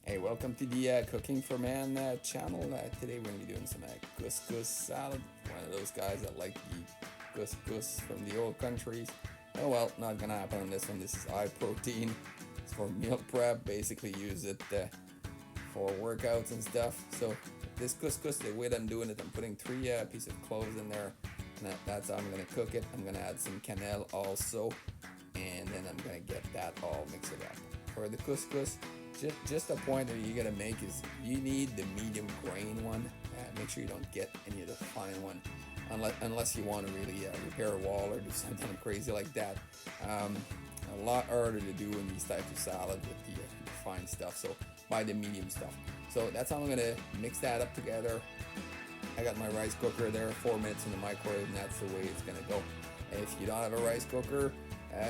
Hey, welcome to the Cooking for Man channel. Today we're going to be doing some couscous salad. One of those guys that like the couscous from the old countries. Oh well, not going to happen on this one. This is high protein. It's for meal prep. Basically use it for workouts and stuff. So this couscous, the way that I'm doing it, I'm putting 3 pieces of cloves in there. And that's how I'm going to cook it. I'm going to add some cannelle also. And then I'm going to get that all mixed up. For the couscous, just a point that you gotta make is you need the medium grain one. Make sure you don't get any of the fine one, unless you want to really repair a wall or do something crazy like that. A lot harder to do in these types of salad with the fine stuff. So buy the medium stuff. So that's how I'm gonna mix that up together. I got my rice cooker there, 4 minutes in the microwave, and that's the way it's gonna go. If you don't have a rice cooker,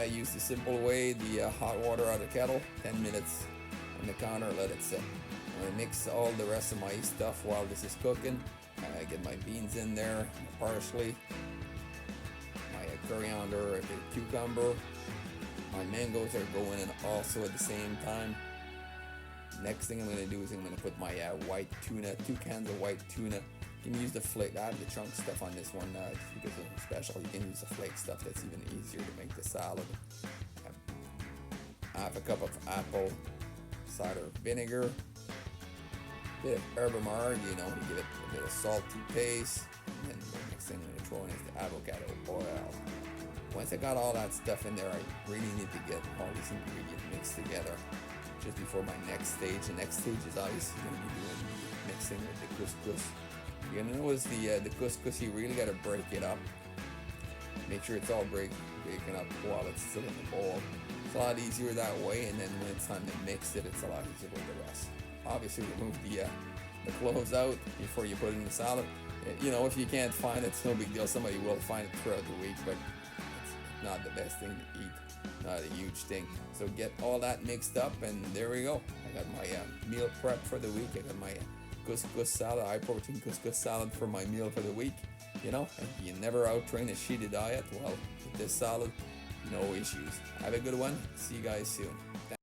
use the simple way, the hot water out of the kettle, 10 minutes on the counter, let it sit. I'm gonna mix all the rest of my stuff while this is cooking. Get my beans in there, my parsley, my coriander, a bit of cucumber. My mangoes are going in also at the same time. Next thing I'm gonna do is I'm gonna put my white tuna, 2 cans of white tuna. You can use the flake. I have the chunk stuff on this one just because it's special. You can use the flake stuff. That's even easier to make the salad. Half a cup of apple cider vinegar, a bit of herb marg, you give it a bit of salty taste, and then the next thing I'm going to throw in is the avocado oil. Once I got all that stuff in there, I really need to get all these ingredients mixed together just before my next stage. The next stage is obviously going to be doing the mixing with the couscous. You're going to notice the couscous, you really got to break it up. Make sure it's all breaking up while it's still in the bowl. It's a lot easier that way, and then when it's time to mix it, it's a lot easier with the rest. Obviously, remove the cloves out before you put it in the salad. If you can't find it, it's no big deal. Somebody will find it throughout the week, but it's not the best thing to eat. Not a huge thing. So get all that mixed up, and there we go. I got my meal prep for the week. I got my couscous salad, high protein couscous salad for my meal for the week. And you never out-train a sheeted diet. Well, with this salad, no issues. Have a good one. See you guys soon.